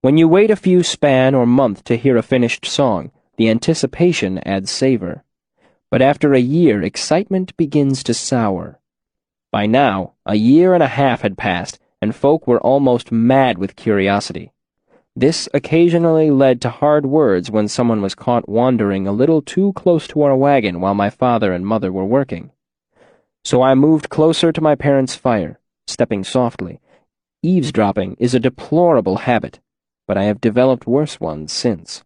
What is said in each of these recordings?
When you wait a few span or month to hear a finished song, the anticipation adds savor. But after a year, excitement begins to sour. By now, a year and a half had passed, and folk were almost mad with curiosity. This occasionally led to hard words when someone was caught wandering a little too close to our wagon while my father and mother were working. So I moved closer to my parents' fire, stepping softly. Eavesdropping is a deplorable habit, but I have developed worse ones since.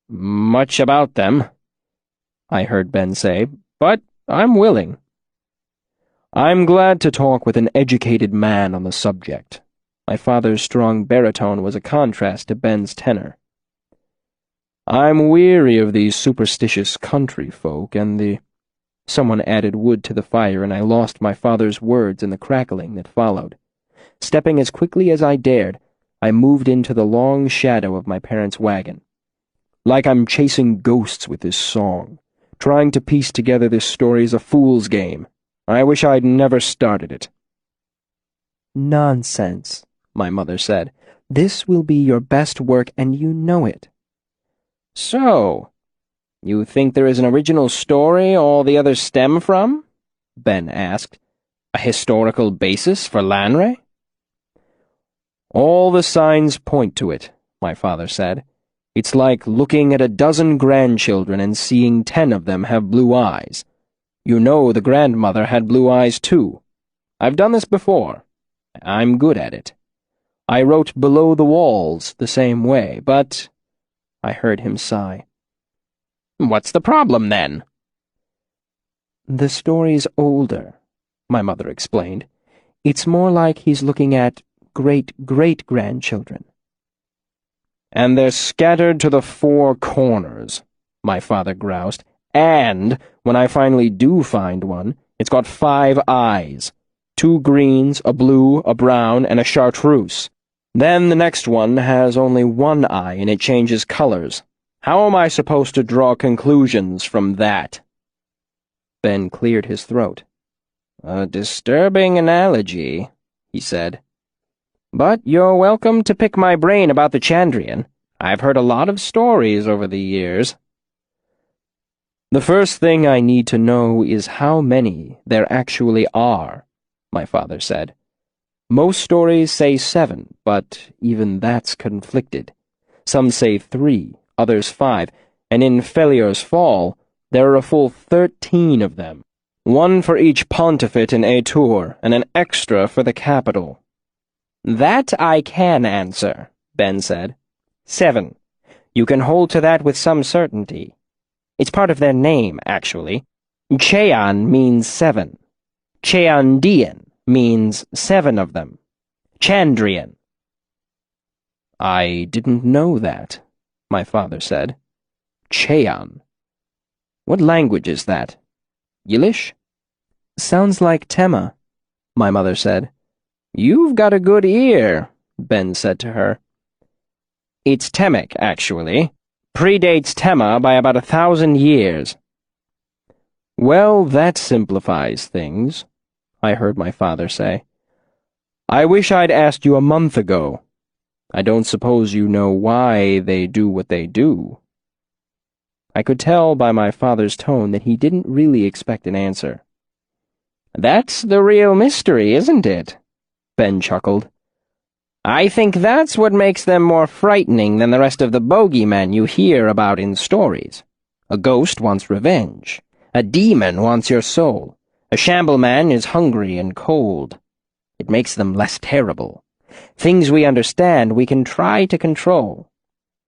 "Much about them," I heard Ben say, "but I'm willing." "I'm glad to talk with an educated man on the subject." My father's strong baritone was a contrast to Ben's tenor. "I'm weary of these superstitious country folk and the—" Someone added wood to the fire, and I lost my father's words in the crackling that followed. Stepping as quickly as I dared, I moved into the long shadow of my parents' wagon. Like I'm chasing ghosts with this song. Trying to piece together this story is a fool's game. I wish I'd never started it. "Nonsense," my mother said. "This will be your best work, and you know it." "So, you think there is an original story all the others stem from?" Ben asked. "A historical basis for Lanre?" "All the signs point to it," my father said. "It's like looking at a dozen grandchildren and seeing 10 of them have blue eyes. You know the grandmother had blue eyes too. I've done this before. I'm good at it. I wrote Below the Walls the same way, but—" I heard him sigh. "What's the problem, then?" "The story's older," my mother explained. "It's more like he's looking at great-great-grandchildren." "And they're scattered to the 4 corners," my father groused. "And, when I finally do find one, it's got 5 eyes. 2 greens, a blue, a brown, and a chartreuse. Then the next one has only 1 eye and it changes colors. How am I supposed to draw conclusions from that?" Ben cleared his throat. "A disturbing analogy," he said. "But you're welcome to pick my brain about the Chandrian. I've heard a lot of stories over the years." "The first thing I need to know is how many there actually are," my father said. "Most stories say 7, but even that's conflicted. Some say 3, others 5, and in Felior's Fall, there are a full 13 of them. 1 for each pontificate in Aetur, and an extra for the capital." "That I can answer," Ben said. 7. You can hold to that with some certainty. It's part of their name, actually. Chean means 7. Cheandian means 7 of them. Chandrian. "I didn't know that," my father said. "Chean. What language is that? Yiddish?" "Sounds like Tema," my mother said. "You've got a good ear," Ben said to her. "It's Temic, actually. Predates Tema by about 1,000 years. "Well, that simplifies things," I heard my father say. "I wish I'd asked you a month ago. I don't suppose you know why they do what they do." I could tell by my father's tone that he didn't really expect an answer. "That's the real mystery, isn't it?" Ben chuckled. "I think that's what makes them more frightening than the rest of the bogeymen you hear about in stories. A ghost wants revenge. A demon wants your soul. A shambleman is hungry and cold. It makes them less terrible. Things we understand we can try to control.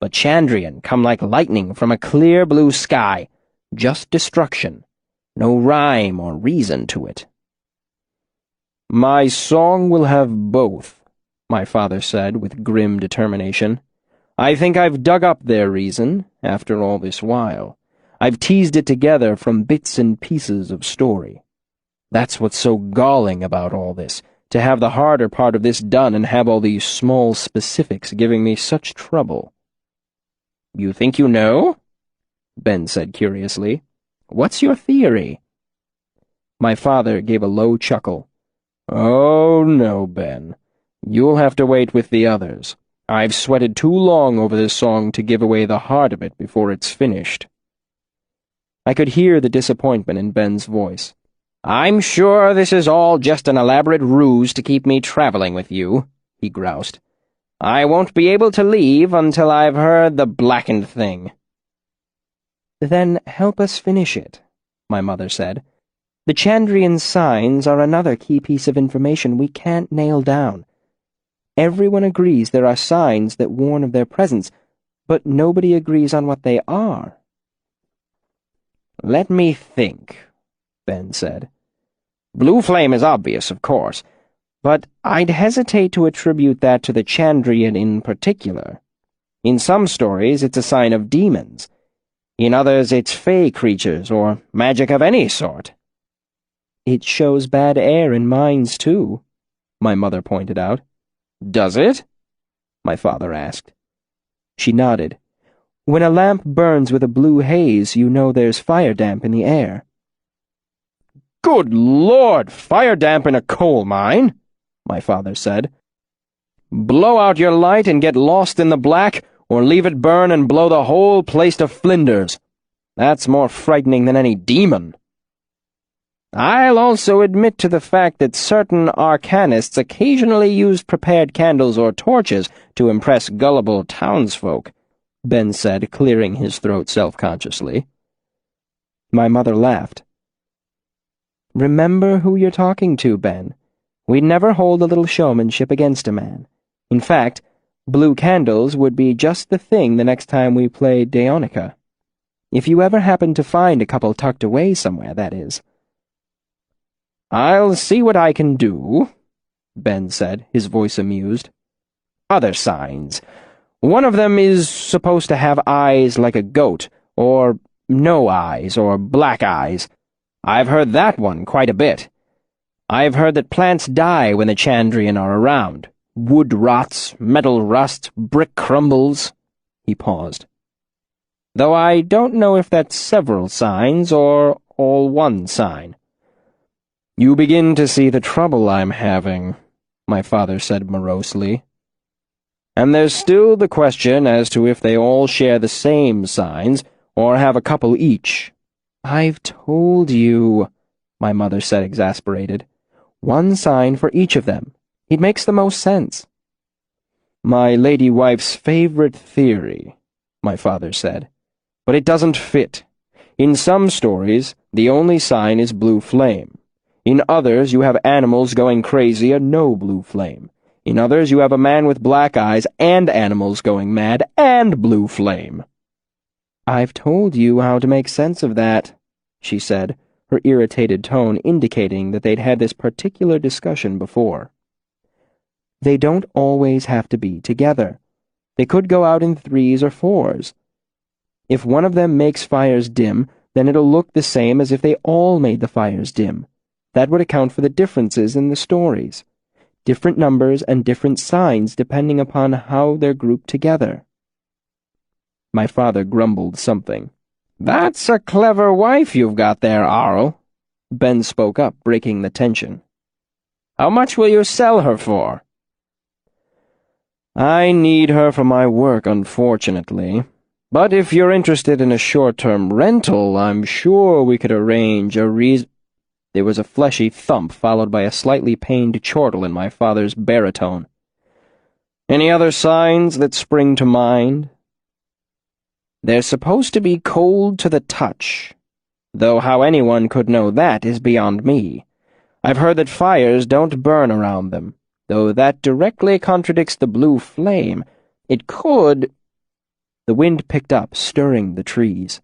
But Chandrian come like lightning from a clear blue sky. Just destruction. No rhyme or reason to it." "My song will have both," my father said with grim determination. "I think I've dug up their reason, after all this while. I've teased it together from bits and pieces of story. That's what's so galling about all this, to have the harder part of this done and have all these small specifics giving me such trouble." "You think you know?" Ben said curiously. "What's your theory?" My father gave a low chuckle. "Oh, no, Ben. You'll have to wait with the others. I've sweated too long over this song to give away the heart of it before it's finished." I could hear the disappointment in Ben's voice. "I'm sure this is all just an elaborate ruse to keep me traveling with you," he groused. "I won't be able to leave until I've heard the blackened thing." "Then help us finish it," my mother said. "The Chandrian signs are another key piece of information we can't nail down. Everyone agrees there are signs that warn of their presence, but nobody agrees on what they are." "Let me think," Ben said. "Blue flame is obvious, of course, but I'd hesitate to attribute that to the Chandrian in particular. In some stories, it's a sign of demons. In others, it's fey creatures or magic of any sort." "It shows bad air in mines, too," my mother pointed out. "Does it?" my father asked. She nodded. "When a lamp burns with a blue haze, you know there's fire damp in the air." "Good Lord, fire damp in a coal mine?" my father said. "Blow out your light and get lost in the black, or leave it burn and blow the whole place to flinders. That's more frightening than any demon." "I'll also admit to the fact that certain arcanists occasionally use prepared candles or torches to impress gullible townsfolk," Ben said, clearing his throat self-consciously. My mother laughed. "Remember who you're talking to, Ben. We'd never hold a little showmanship against a man. In fact, blue candles would be just the thing the next time we played Daonica. If you ever happen to find a couple tucked away somewhere, that is." "I'll see what I can do," Ben said, his voice amused. "Other signs. One of them is supposed to have eyes like a goat, or no eyes, or black eyes. I've heard that one quite a bit. I've heard that plants die when the Chandrian are around. Wood rots, metal rust, brick crumbles." He paused. "Though I don't know if that's several signs or all one sign." "You begin to see the trouble I'm having," my father said morosely. "And there's still the question as to if they all share the same signs, or have a couple each." "I've told you," my mother said, exasperated. "One sign for each of them. It makes the most sense." "My lady wife's favorite theory," my father said. "But it doesn't fit. In some stories, the only sign is blue flame. In others, you have animals going crazy and no blue flame. In others, you have a man with black eyes and animals going mad and blue flame." "I've told you how to make sense of that," she said, her irritated tone indicating that they'd had this particular discussion before. "They don't always have to be together. They could go out in 3s or 4s. If one of them makes fires dim, then it'll look the same as if they all made the fires dim. That would account for the differences in the stories. Different numbers and different signs depending upon how they're grouped together." My father grumbled something. "That's a clever wife you've got there, Arl." Ben spoke up, breaking the tension. "How much will you sell her for?" "I need her for my work, unfortunately. But if you're interested in a short-term rental, I'm sure we could arrange a There was a fleshy thump, followed by a slightly pained chortle in my father's baritone. "Any other signs that spring to mind?" "They're supposed to be cold to the touch, though how anyone could know that is beyond me. I've heard that fires don't burn around them, though that directly contradicts the blue flame. It could—" The wind picked up, stirring the trees.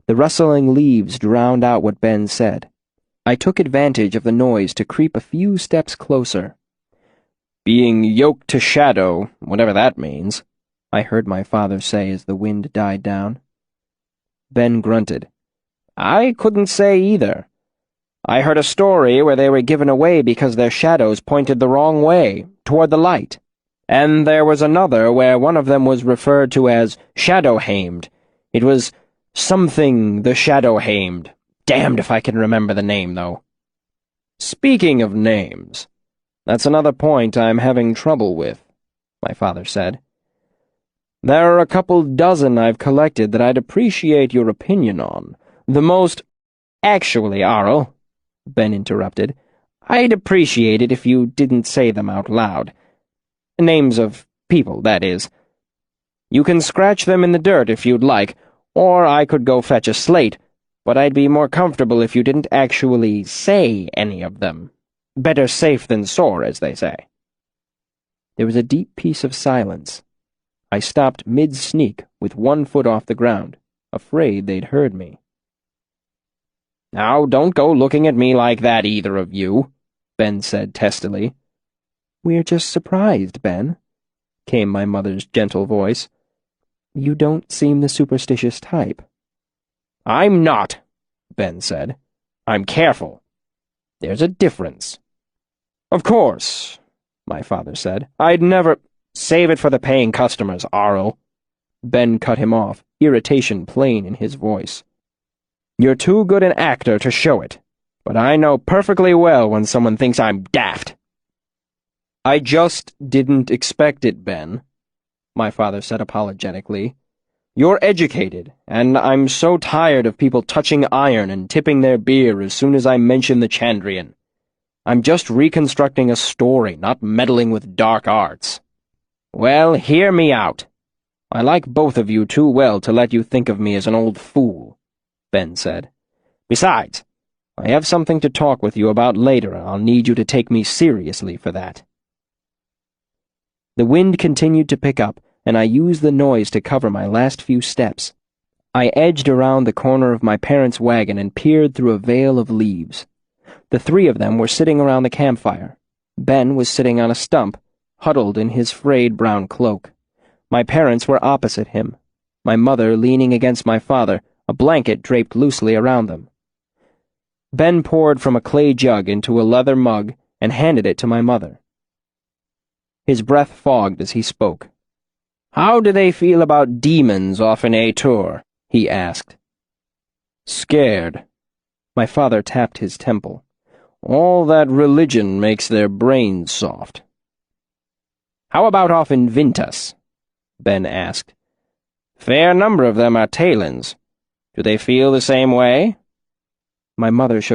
The rustling leaves drowned out what Ben said. I took advantage of the noise to creep a few steps closer. "Being yoked to shadow, whatever that means," I heard my father say as the wind died down. Ben grunted. "I couldn't say either. I heard a story where they were given away because their shadows pointed the wrong way, toward the light. And there was another where one of them was referred to as Shadowhamed. It was something the Shadowhamed. Damned if I can remember the name, though." "Speaking of names, that's another point I'm having trouble with," my father said. There are a couple dozen I've collected that I'd appreciate your opinion on. The most— Actually, Arl, Ben interrupted, I'd appreciate it if you didn't say them out loud. Names of people, that is. You can scratch them in the dirt if you'd like, or I could go fetch a slate, but I'd be more comfortable if you didn't actually say any of them. Better safe than sore, as they say. There was a deep piece of silence. I stopped mid-sneak with one foot off the ground, afraid they'd heard me. Now, don't go looking at me like that, either of you, Ben said testily. We're just surprised, Ben, came my mother's gentle voice. You don't seem the superstitious type. I'm not, Ben said. I'm careful. There's a difference. Of course, my father said. I'd never— Save it for the paying customers, Arl. Ben cut him off, irritation plain in his voice. You're too good an actor to show it, but I know perfectly well when someone thinks I'm daft. I just didn't expect it, Ben, my father said apologetically. You're educated, and I'm so tired of people touching iron and tipping their beer as soon as I mention the Chandrian. I'm just reconstructing a story, not meddling with dark arts. Well, hear me out. I like both of you too well to let you think of me as an old fool, Ben said. Besides, I have something to talk with you about later, and I'll need you to take me seriously for that. The wind continued to pick up, and I used the noise to cover my last few steps. I edged around the corner of my parents' wagon and peered through a veil of leaves. The three of them were sitting around the campfire. Ben was sitting on a stump, huddled in his frayed brown cloak. My parents were opposite him, my mother leaning against my father, a blanket draped loosely around them. Ben poured from a clay jug into a leather mug and handed it to my mother. His breath fogged as he spoke. How do they feel about demons off in Atur? He asked. Scared. My father tapped his temple. All that religion makes their brains soft. How about off in Vintas? Ben asked. Fair number of them are Talons. Do they feel the same way? My mother shook